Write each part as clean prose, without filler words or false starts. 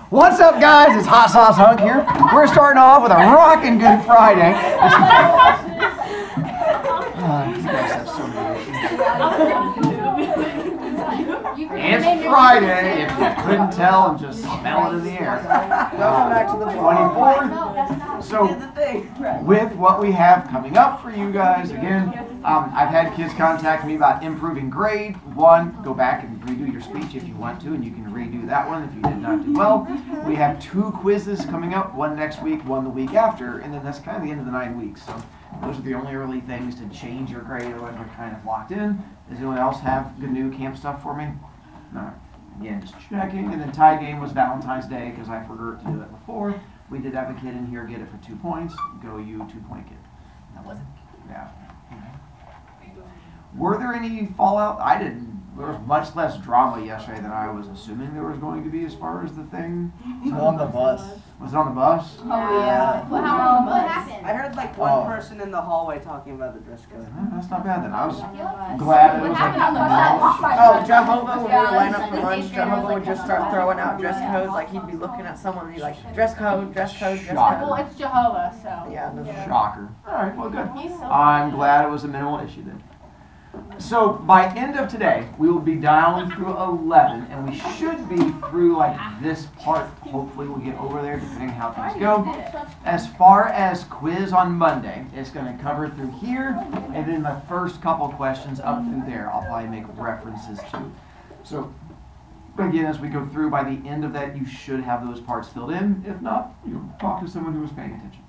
What's up, guys? It's Hot Sauce Hunk here. We're starting off with a rockin' Good Friday. You guys have so many issues. It's Friday, if you couldn't tell and just smell it in the air. Welcome back to the 24th. So, with what we have coming up for you guys, again, I've had kids contact me about improving grade. One, go back and redo your speech if you want to, and you can redo that one if you did not do well. We have 2 quizzes coming up, one next week, one the week after, and then that's kind of the end of the 9 weeks. So those are the only early things to change your grade, otherwise we're kind of locked in. Does anyone else have good new camp stuff for me? No. Again, just checking. And then tie game was Valentine's Day because I forgot to do it before. We did have a kid in here get it for 2 points. Go you, 2-point kid. That was it. Yeah. Were there any fallout? I didn't. There was much less drama yesterday than I was assuming there was going to be as far as the thing. On the bus. Was it on the bus? Oh, yeah. What happened? I heard like one person in the hallway talking about the dress code. That's not bad then. I was glad it was like Oh, Jehovah, when we were lining up for lunch, Jehovah would just start throwing out dress codes. Like he'd be looking at someone and he'd be like, dress code, dress code, dress Shocker. Well, code. it's Jehovah, so. Yeah. Shocker. Alright, well good. He's so I'm glad it was a minimal issue then. So by end of today, we will be down through 11, and we should be through like this part. Hopefully we'll get over there depending on how things go. As far as quiz on Monday, it's going to cover through here, and then the first couple questions up through there I'll probably make references to. So again, as we go through, by the end of that, you should have those parts filled in. If not, you talk to someone who was paying attention.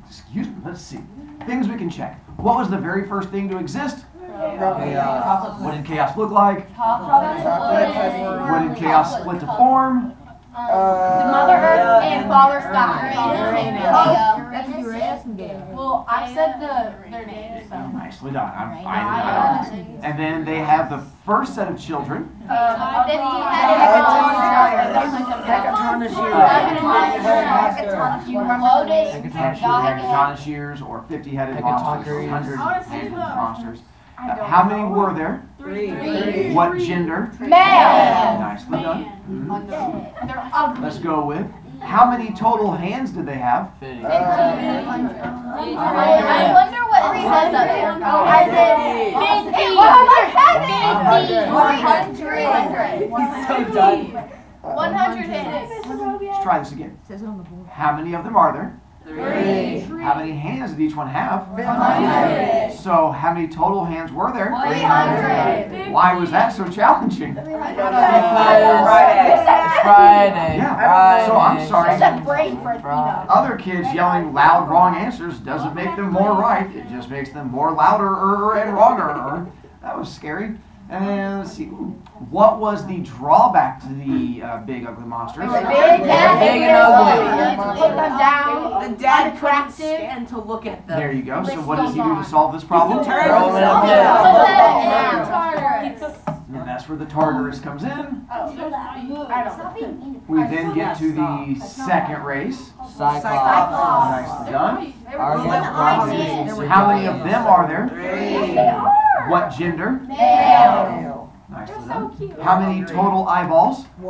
Excuse me, let's see. Things we can check. What was the very first thing to exist? Chaos. What did chaos look like? Chocolate. What did chaos split to form? Mother Earth and Father Sky. That's Uranus and Gaia. Well, I said their names, so. Nicely done. I'm fine. And then they have the first set of children. Hecatonous years or 50-headed monsters, 100-headed monsters. How many were there? 3. What gender? Male. Nicely done. They're ugly. Let's go with, how many total hands did they have? 50. I wonder what it says up there. Oh, I said 50. 100. He's so done. 100 hands. Let's try this again. It says it on the board. How many of them are there? 3. How many hands did each one have? 100. So how many total hands were there? 300. Why was that so challenging? Friday. Yeah. So I'm sorry. It's a brain for a peanut. Other kids yelling loud wrong answers doesn't make them more right. It just makes them more louder and wronger. That was scary. And let's see. What was the drawback to the big ugly monsters? Big and ugly. Put them down. The dad couldn't stand to look at them. There you go. So what does he do to solve this problem? Put that in Tartarus. And that's where the Tartarus comes in. I don't know. We then get to the second race. Cyclops. Nicely done. How many of them are there? 3. What gender? Male. Nicely done. How many total eyeballs? 3.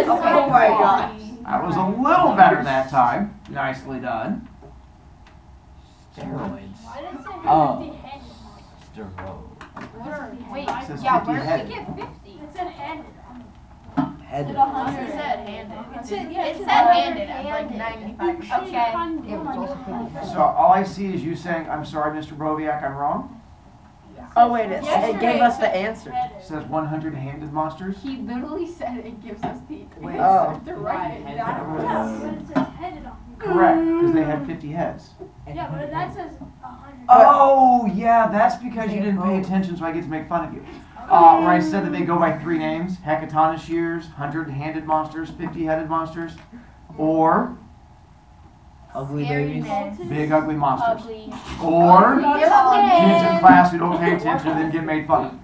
Oh my gosh. That was a little better that time. Nicely done. Steroids. Oh. Steroids. Wait, It says yeah, 50 where did headed. we get 50? It said handed. Head. It said handed. It said handed at like 95. Okay. Yeah, but it's also 50. So all I see is you saying, I'm sorry, Mr. Broviak, I'm wrong. Oh wait, it gave us the answer. It says 100-handed monsters. He literally said it gives us the Oh. to write it down. But it says headed on. Correct, because they had 50 heads. Yeah, but that says 100. Oh, yeah, that's because you didn't pay attention, so I get to make fun of you. Where I said that they go by 3 names, Hecatonous years, 100-handed monsters, 50-headed monsters, or Ugly babies. big ugly monsters. Ugly. Or Ugly. kids in class who don't pay attention and then get made fun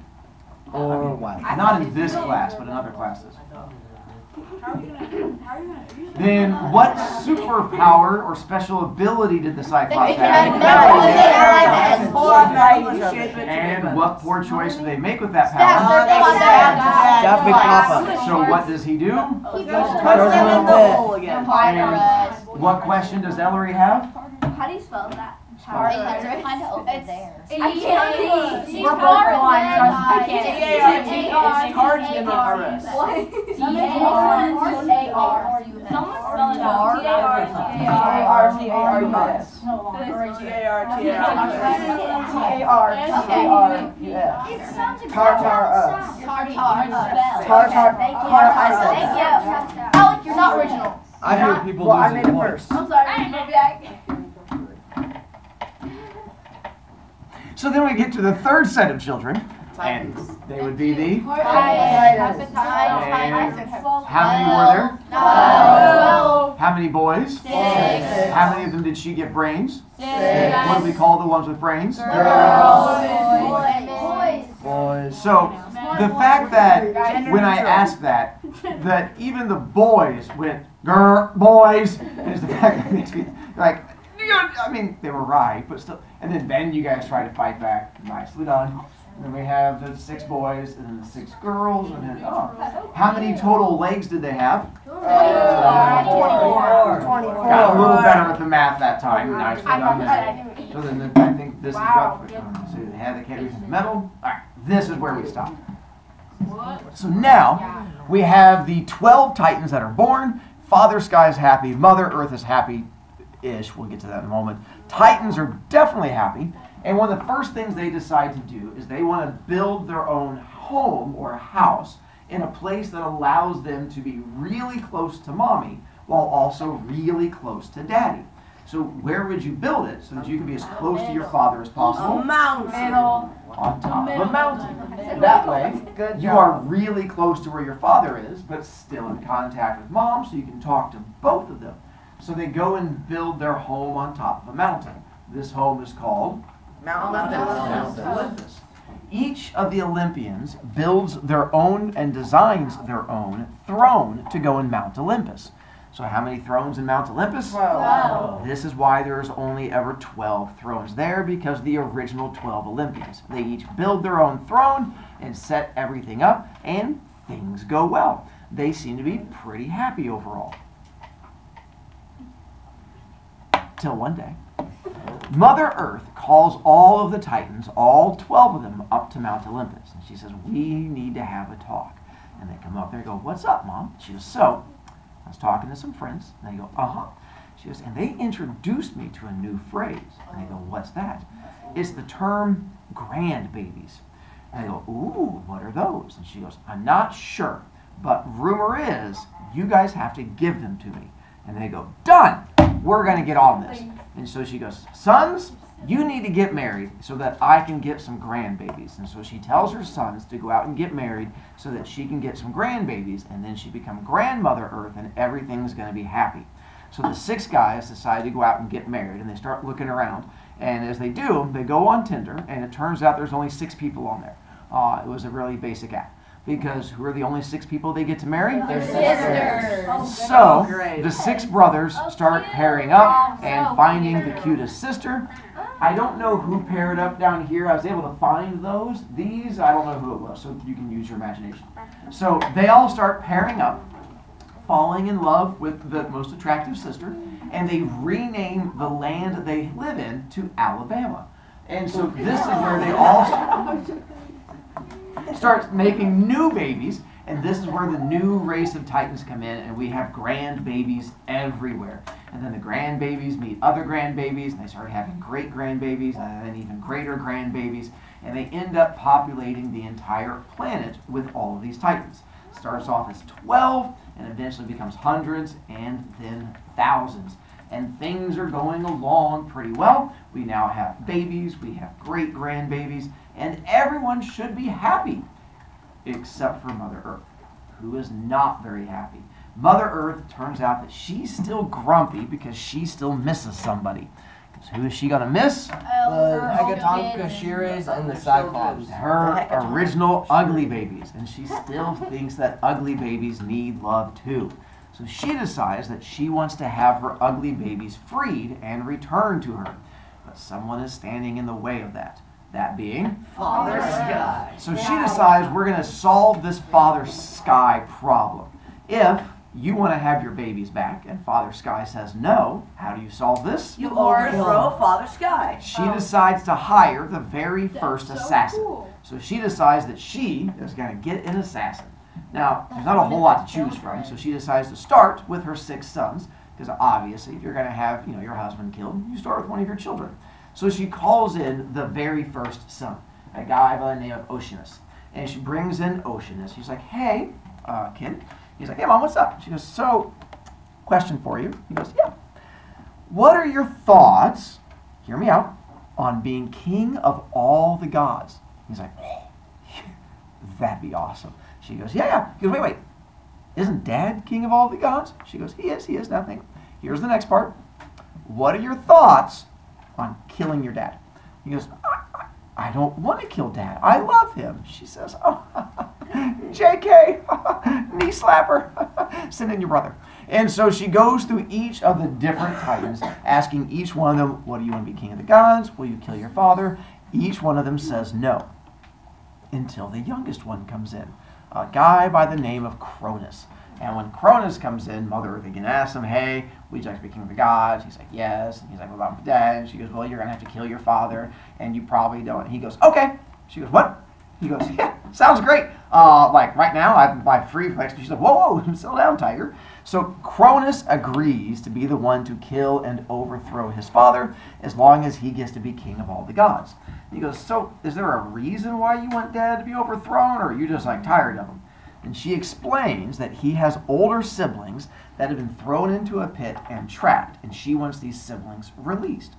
of. Or what? Not in this class, but in other classes. Then what superpower or special ability did the Cyclops have? And what poor choice do they make with that power? Stab Big Papa. So what does he do? He puts them in the hole again. And what question does Ellery have? How do you spell that? It's kind of over there. I can't see. We're both blind. I can't see. It's hard to get RS. Alec, you're not original. I hear people Well, I losing made it points. first. I'm sorry. So then we get to the third set of children, and they would be the. And how many were there? How many boys? 6. How many of them did she get brains? 6. What do we call the ones with brains? Boys. So the fact that when I asked that even the boys went grr boys is the fact that makes me like. I mean, they were right, but still. And then you guys try to fight back. Nicely done. And then we have the 6 boys, and then the 6 girls, and then how many total legs did they have? 24. Got a little better with the math that time. Nicely done. So then I think this is what. So they had the categories in the middle. All right, this is where we stop. So now we have the 12 Titans that are born. Father Sky is happy. Mother Earth is happy. Ish. We'll get to that in a moment. Titans are definitely happy, and one of the first things they decide to do is they want to build their own home or house in a place that allows them to be really close to mommy while also really close to daddy. So where would you build it so that you can be as close to your father as possible? A mountain. On top of a mountain. That way, you are really close to where your father is, but still in contact with mom, so you can talk to both of them. So they go and build their home on top of a mountain. This home is called Mount Olympus. Each of the Olympians builds their own and designs their own throne to go in Mount Olympus. So how many thrones in Mount Olympus? 12. This is why there's only ever 12 thrones there, because the original 12 Olympians. They each build their own throne and set everything up, and things go well. They seem to be pretty happy overall. Till one day, Mother Earth calls all of the Titans, all 12 of them, up to Mount Olympus. And she says, we need to have a talk. And they come up there and go, what's up, Mom? She goes, so, I was talking to some friends. And they go, uh-huh. She goes, and they introduced me to a new phrase. And they go, what's that? It's the term grandbabies. And I go, ooh, what are those? And she goes, I'm not sure, but rumor is you guys have to give them to me. And they go, done! We're going to get on this. And so she goes, sons, you need to get married so that I can get some grandbabies. And so she tells her sons to go out and get married so that she can get some grandbabies, and then she become grandmother Earth, and everything's going to be happy. So the 6 guys decide to go out and get married, and they start looking around. And as they do, they go on Tinder, and it turns out there's only 6 people on there. It was a really basic app. Because who are the only 6 people they get to marry? Their sisters. So the 6 brothers start pairing up and finding the cutest sister. I don't know who paired up down here. I was able to find those. These, I don't know who it was, so you can use your imagination. So they all start pairing up, falling in love with the most attractive sister, and they rename the land they live in to Alabama. And so this is where they all start making new babies, and this is where the new race of Titans come in, and we have grandbabies everywhere. And then the grandbabies meet other grandbabies, and they start having great grandbabies, and then even greater grandbabies, and they end up populating the entire planet with all of these Titans. Starts off as 12, and eventually becomes hundreds, and then thousands. And things are going along pretty well. We now have babies, we have great grandbabies, and everyone should be happy, except for Mother Earth, who is not very happy. Mother Earth turns out that she's still grumpy because she still misses somebody. So who is she gonna miss? The Hecatonchus, Shires, and the Cyclops. Her original ugly babies. And she still thinks that ugly babies need love too. So she decides that she wants to have her ugly babies freed and returned to her. But someone is standing in the way of that. That being Father Sky. So she decides we're going to solve this Father Sky problem. If you want to have your babies back and Father Sky says no, how do you solve this? You overthrow Father Sky. She decides to hire the very first assassin. So she decides that she is going to get an assassin. Now, there's not a whole lot to choose from, so she decides to start with her 6 sons, because obviously if you're going to have your husband killed, you start with one of your children. So she calls in the very first son, a guy by the name of Uranus. And she brings in Uranus. She's like, hey, kid. He's like, hey, Mom, what's up? She goes, so, question for you. He goes, yeah. What are your thoughts, hear me out, on being king of all the gods? He's like, oh, that'd be awesome. She goes, yeah. He goes, wait. Isn't Dad king of all the gods? She goes, he is, nothing. Here's the next part. What are your thoughts on killing your dad? He goes, I don't want to kill Dad. I love him. She says, oh, JK, knee slapper, send in your brother. And so she goes through each of the different titans, asking each one of them, what do you want to be king of the gods? Will you kill your father? Each one of them says no, until the youngest one comes in, a guy by the name of Cronus. And when Cronus comes in, Mother Earth again asks him, hey, would you like to be king of the gods? He's like, yes. And he's like, what about my dad? And she goes, well, you're going to have to kill your father, and you probably don't. And he goes, okay. She goes, what? He goes, yeah, sounds great. Like right now, I'm free for next. She's like, whoa, settle down, tiger. So Cronus agrees to be the one to kill and overthrow his father, as long as he gets to be king of all the gods. And he goes, so is there a reason why you want Dad to be overthrown, or are you just like tired of him? And she explains that he has older siblings that have been thrown into a pit and trapped, and she wants these siblings released.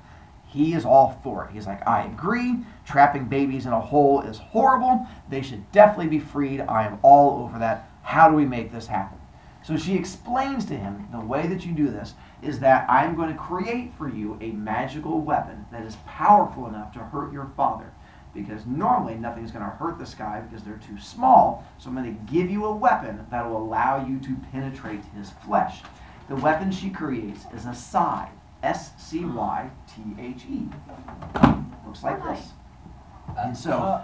He is all for it. He's like, I agree. Trapping babies in a hole is horrible. They should definitely be freed. I am all over that. How do we make this happen? So she explains to him, the way that you do this is that I'm going to create for you a magical weapon that is powerful enough to hurt your father. Because normally nothing's going to hurt the Sky because they're too small. So I'm going to give you a weapon that will allow you to penetrate his flesh. The weapon she creates is a scythe. S-C-Y-T-H-E. Looks like this. And so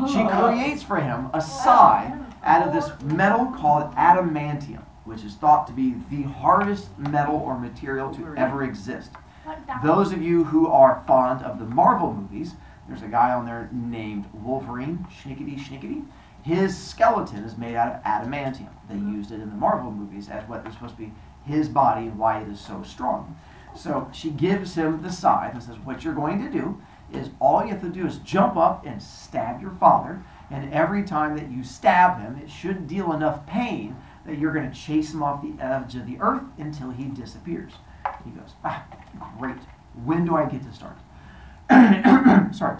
she creates for him a scythe out of this metal called adamantium, which is thought to be the hardest metal or material to ever exist. Those of you who are fond of the Marvel movies, there's a guy on there named Wolverine, Schnickety. His skeleton is made out of adamantium. They used it in the Marvel movies as what was supposed to be his body and why it is so strong. So she gives him the scythe and says, what you're going to do is all you have to do is jump up and stab your father, and every time that you stab him, it should deal enough pain that you're going to chase him off the edge of the earth until he disappears. He goes, great. When do I get to start? Sorry,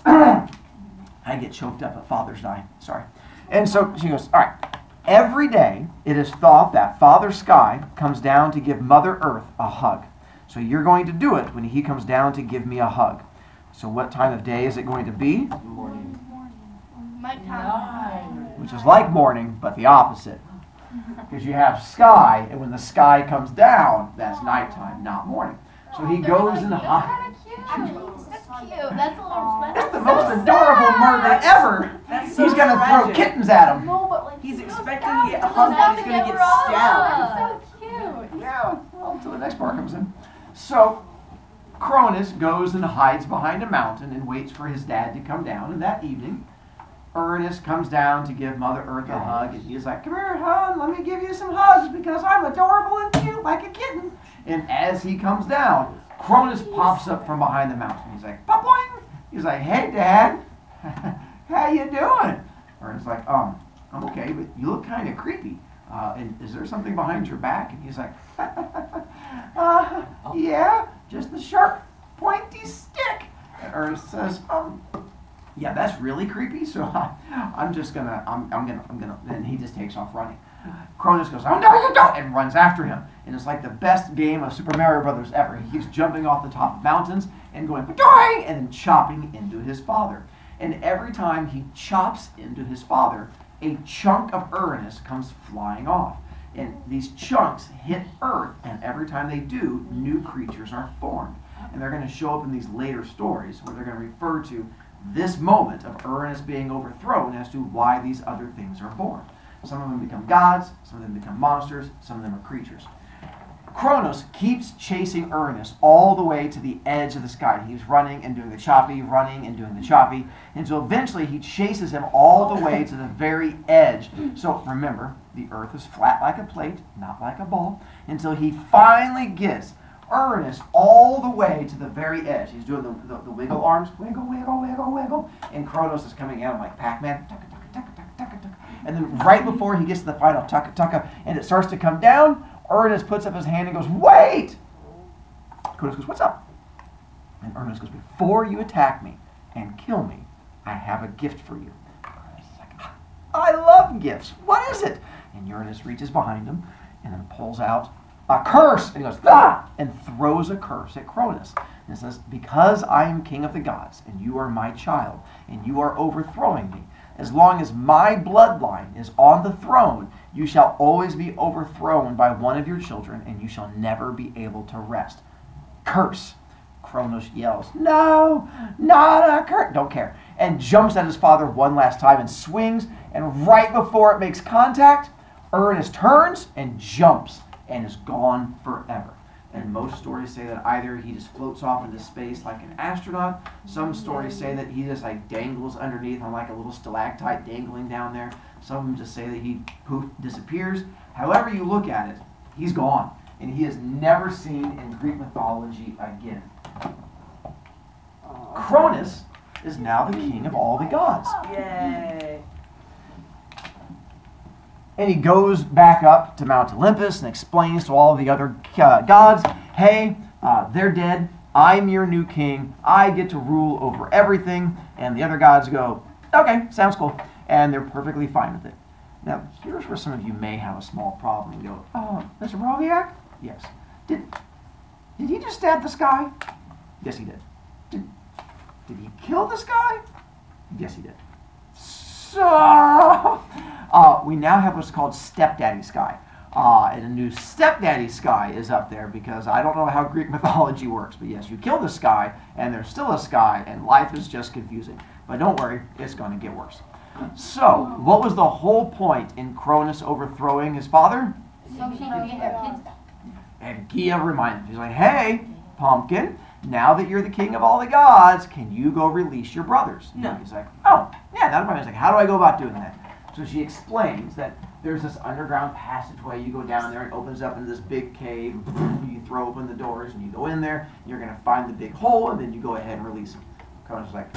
I get choked up at Father's Day. Sorry. And so she goes, all right. Every day it is thought that Father Sky comes down to give Mother Earth a hug. So you're going to do it when he comes down to give me a hug. So what time of day is it going to be? Morning. Which is like morning, but the opposite. Because you have sky, and when the sky comes down, that's nighttime, not morning. So he goes and hugs. That's cute. That's a little. That's the most adorable murder ever. That's so He's going to throw tragic. kittens at him. No, but like He's expecting to get hugged, but he's going to get stabbed. So cute. Yeah, well, until the next part comes in. So Cronus goes and hides behind a mountain and waits for his dad to come down. And that evening, Uranus comes down to give Mother Earth a hug. And he's like, come here, hon, let me give you some hugs because I'm adorable and cute like a kitten. And as he comes down, Cronus pops up from behind the mountain. He's like, "Papoing!" He's like, hey, Dad, how you doing? Uranus is like, I'm okay, but you look kind of creepy. And is there something behind your back? And he's like, yeah, just the sharp, pointy stick. And Uranus says, yeah, that's really creepy. So I'm gonna, and he just takes off running. Cronus goes, oh no, and runs after him. And it's like the best game of Super Mario Brothers ever. He keeps jumping off the top of mountains and going, and then chopping into his father. And every time he chops into his father, a chunk of Uranus comes flying off. And these chunks hit Earth, and every time they do, new creatures are formed. And they're going to show up in these later stories where they're going to refer to this moment of Uranus being overthrown as to why these other things are born. Some of them become gods, some of them become monsters, some of them are creatures. Cronus keeps chasing Uranus all the way to the edge of the sky. He's running and doing the choppy, running and doing the choppy, until eventually he chases him all the way to the very edge. So remember, the Earth is flat like a plate, not like a ball, until he finally gets Uranus all the way to the very edge. He's doing the wiggle arms, wiggle, wiggle, wiggle, wiggle, and Cronus is coming at him like Pac-Man. And then right before he gets to the final tucka tucka, and it starts to come down, Uranus puts up his hand and goes, wait! Cronus goes, what's up? And Uranus goes, before you attack me and kill me, I have a gift for you. Uranus is like, I love gifts. What is it? And Uranus reaches behind him and then pulls out a curse. And he goes, ah! And throws a curse at Cronus. And it says, because I am king of the gods, and you are my child, and you are overthrowing me, as long as my bloodline is on the throne, you shall always be overthrown by one of your children, and you shall never be able to rest. Curse. Cronus yells, no, not a curse. Don't care. And jumps at his father one last time and swings, and right before it makes contact, Uranus turns and jumps and is gone forever. And most stories say that either he just floats off into space like an astronaut. Some stories say that he just like dangles underneath on like a little stalactite dangling down there. Some of them just say that he poof disappears. However you look at it, he's gone. And he is never seen in Greek mythology again. Cronus is now the king of all the gods. Yay. And he goes back up to Mount Olympus and explains to all the other gods, hey, they're dead. I'm your new king. I get to rule over everything. And the other gods go, okay, sounds cool. And they're perfectly fine with it. Now, here's where some of you may have a small problem and go, Mr. Brovicast? Yes. Did he just stab the sky? Yes, he did. Did he kill the sky? Yes, he did. So, we now have what's called Stepdaddy Sky. And a new Stepdaddy Sky is up there because I don't know how Greek mythology works. But yes, you kill the sky, and there's still a sky, and life is just confusing. But don't worry, it's going to get worse. So, what was the whole point in Cronus overthrowing his father? So she can get her kids back. And Gia reminds him, he's like, hey, Pumpkin, now that you're the king of all the gods, can you go release your brothers? No. He's like, oh, yeah, that'll be fine. He's like, how do I go about doing that? So she explains that there's this underground passageway. You go down there, it opens up into this big cave. You throw open the doors, and you go in there. You're going to find the big hole, and then you go ahead and release them. Cronus is like,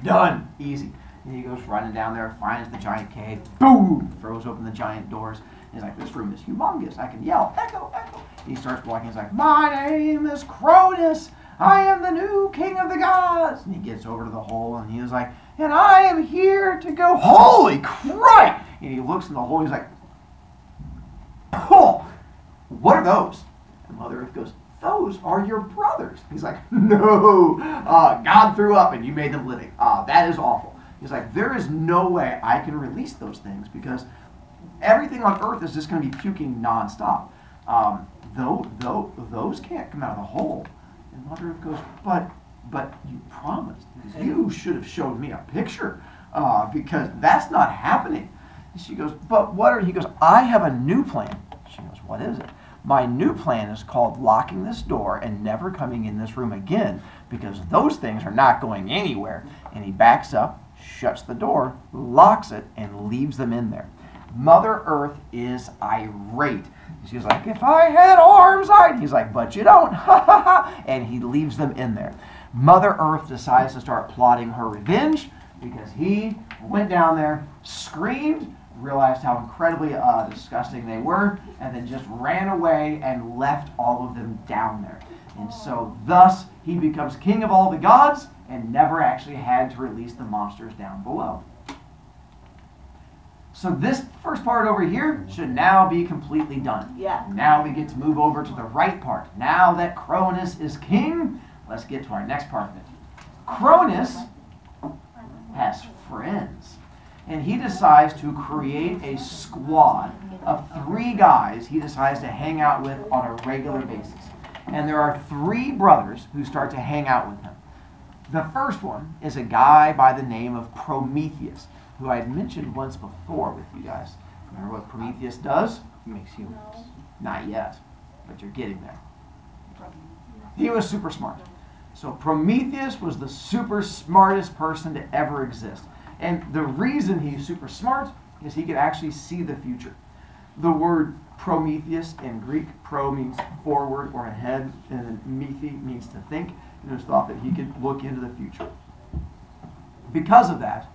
done, easy. And he goes running down there, finds the giant cave, boom, throws open the giant doors. He's like, this room is humongous. I can yell, echo, echo. He starts walking. He's like, my name is Cronus. I am the new king of the gods. And he gets over to the hole, and he was like, and I am here to go, holy Christ! And he looks in the hole, he's like, oh, what are those? And Mother Earth goes, those are your brothers. He's like, no, God threw up and you made them living. That is awful. He's like, there is no way I can release those things because everything on Earth is just going to be puking nonstop. Those can't come out of the hole. And Mother Earth goes, but you promised. You should have showed me a picture because that's not happening. And she goes, but what are, he goes, I have a new plan. She goes, what is it? My new plan is called locking this door and never coming in this room again because those things are not going anywhere. And he backs up, shuts the door, locks it, and leaves them in there. Mother Earth is irate. She's like, if I had arms, I'd... He's like, but you don't. And he leaves them in there. Mother Earth decides to start plotting her revenge because he went down there, screamed, realized how incredibly disgusting they were, and then just ran away and left all of them down there. And so thus he becomes king of all the gods and never actually had to release the monsters down below. So this first part over here should now be completely done. Yeah. Now we get to move over to the right part. Now that Cronus is king, let's get to our next part of it. Cronus has friends, and he decides to create a squad of 3 guys he decides to hang out with on a regular basis. And there are 3 brothers who start to hang out with him. The first one is a guy by the name of Prometheus, who I had mentioned once before with you guys. Remember what Prometheus does? He makes humans. Not yet, but you're getting there. He was super smart. So Prometheus was the super smartest person to ever exist. And the reason he's super smart is he could actually see the future. The word Prometheus in Greek, pro means forward or ahead, and then methe means to think. And it was thought that he could look into the future. Because of that,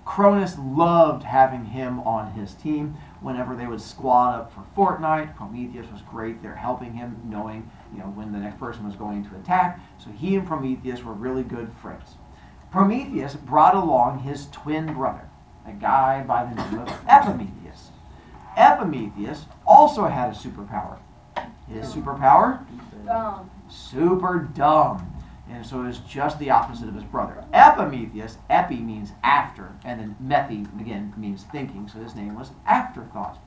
Cronus loved having him on his team. Whenever they would squad up for Fortnite, Prometheus was great. They're helping him, knowing when the next person was going to attack. So he and Prometheus were really good friends. Prometheus brought along his twin brother, a guy by the name of Epimetheus. Epimetheus also had a superpower. His superpower? Dumb. Super dumb. And so it's just the opposite of his brother. Epimetheus, epi means after, and then methi, again, means thinking, so his name was Afterthought.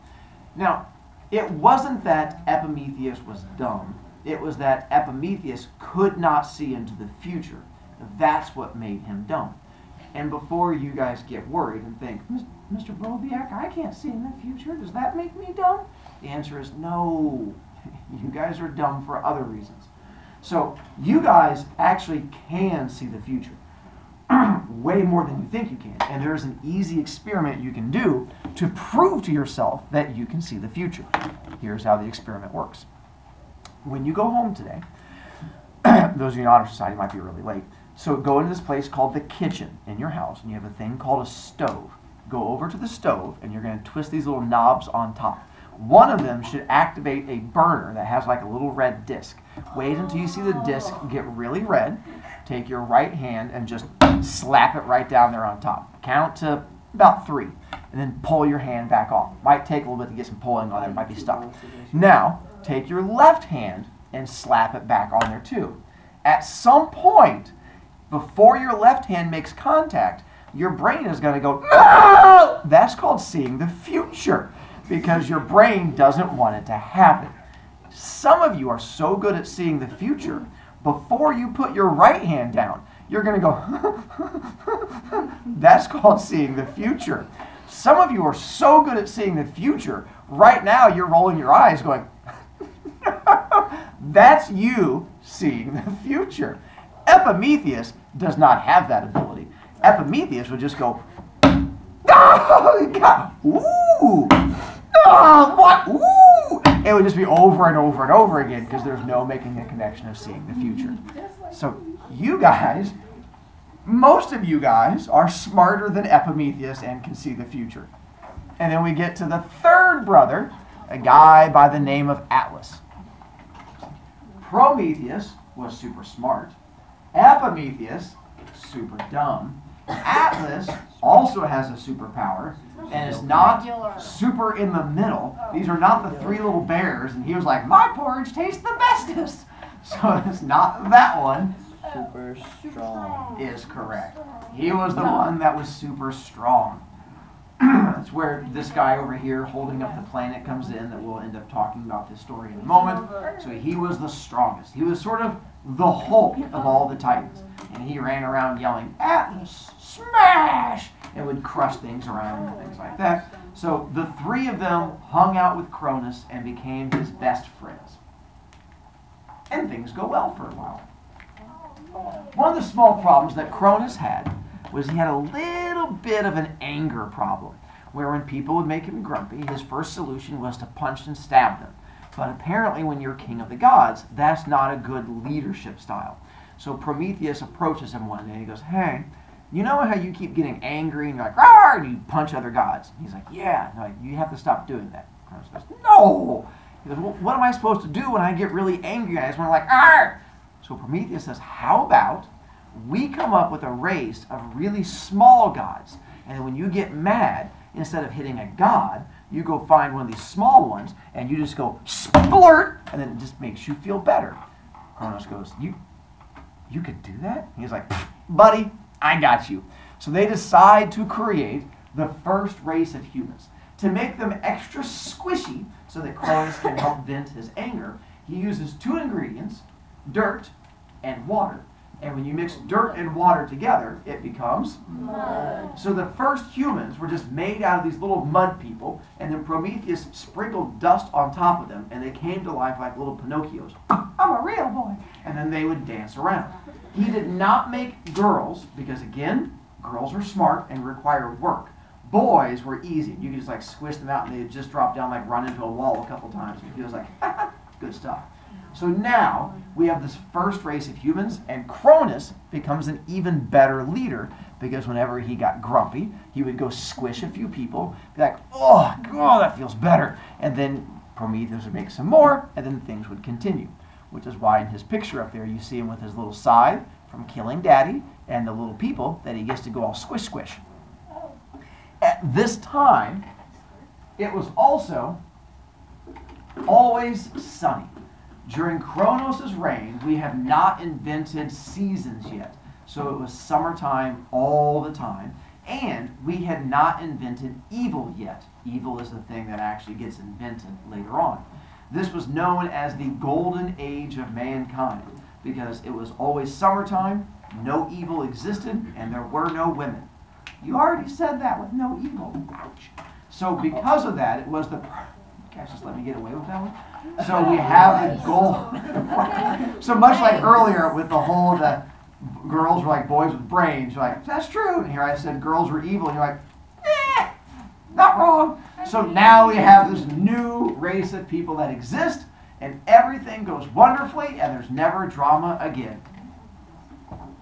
Now, it wasn't that Epimetheus was dumb. It was that Epimetheus could not see into the future. That's what made him dumb. And before you guys get worried and think, Mr. Brovicast, I can't see in the future. Does that make me dumb? The answer is no. You guys are dumb for other reasons. So you guys actually can see the future. Way more than you think you can. And there's an easy experiment you can do to prove to yourself that you can see the future. Here's how the experiment works. When you go home today, those of you in Honor Society might be really late, so go into this place called the kitchen in your house, and you have a thing called a stove. Go over to the stove, and you're going to twist these little knobs on top. One of them should activate a burner that has like a little red disc. Wait until you see the disc get really red. Take your right hand and just slap it right down there on top. Count to about 3, and then pull your hand back off. Might take a little bit to get some pulling on there. It might be stuck. Now, take your left hand and slap it back on there too. At some point, before your left hand makes contact, your brain is going to go, no! That's called seeing the future, because your brain doesn't want it to happen. Some of you are so good at seeing the future, before you put your right hand down, you're going to go, that's called seeing the future. Some of you are so good at seeing the future, right now you're rolling your eyes going, that's you seeing the future. Epimetheus does not have that ability. Epimetheus would just go, oh, God, ooh, oh, what, ooh. It would just be over and over and over again because there's no making a connection of seeing the future. So you guys, most of you guys are smarter than Epimetheus and can see the future. And then we get to the third brother, a guy by the name of Atlas. Prometheus was super smart. Epimetheus, super dumb. Atlas also has a superpower and is not super in the middle. These are not the 3 little bears, and he was like, my porridge tastes the bestest. So it's not that one. Super strong. Is correct. He was the one that was super strong. That's where this guy over here holding up the planet comes in, that we'll end up talking about this story in a moment. So he was the strongest. He was sort of the Hulk of all the Titans. And he ran around yelling, Atlas, smash! And would crush things around him and things like that. So the 3 of them hung out with Cronus and became his best friends. And things go well for a while. One of the small problems that Cronus had was he had a little bit of an anger problem, where when people would make him grumpy, his first solution was to punch and stab them. But apparently when you're king of the gods, that's not a good leadership style. So Prometheus approaches him one day and he goes, hey, you know how you keep getting angry and you're like, "Rawr," and you punch other gods? And he's like, yeah. And like, you have to stop doing that. Kronos goes, no. He goes, well, what am I supposed to do when I get really angry? I just want to like, "Arr!" So Prometheus says, how about we come up with a race of really small gods, and when you get mad, instead of hitting a god, you go find one of these small ones, and you just go splurt, and then it just makes you feel better. Kronos goes, you could do that? He's like, buddy, I got you. So they decide to create the first race of humans. To make them extra squishy so that Kronos can help vent his anger, he uses 2 ingredients, dirt and water. And when you mix dirt and water together, it becomes mud. So the first humans were just made out of these little mud people, and then Prometheus sprinkled dust on top of them, and they came to life like little Pinocchios. I'm a real boy. And then they would dance around. He did not make girls, because again, girls are smart and require work. Boys were easy. You could just like squish them out, and they'd just drop down, like run into a wall a couple times. And he was like, good stuff. So now we have this first race of humans, and Cronus becomes an even better leader, because whenever he got grumpy, he would go squish a few people, be like, oh, God, that feels better. And then Prometheus would make some more, and then things would continue, which is why in his picture up there you see him with his little scythe from killing Daddy and the little people that he gets to go all squish squish. At this time, it was also always sunny. During Kronos' reign, we have not invented seasons yet. So it was summertime all the time. And we had not invented evil yet. Evil is the thing that actually gets invented later on. This was known as the golden age of mankind, because it was always summertime, no evil existed, and there were no women. You already said that with no evil. Ouch. So because of that, it was the... Guys, just let me get away with that one. So we have the goal. So much like earlier with the whole that girls were like boys with brains, you're like, that's true. And here I said girls were evil, and you're like, eh, not wrong. So now we have this new race of people that exist, and everything goes wonderfully, and there's never drama again.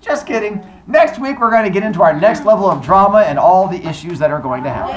Just kidding. Next week we're going to get into our next level of drama and all the issues that are going to happen.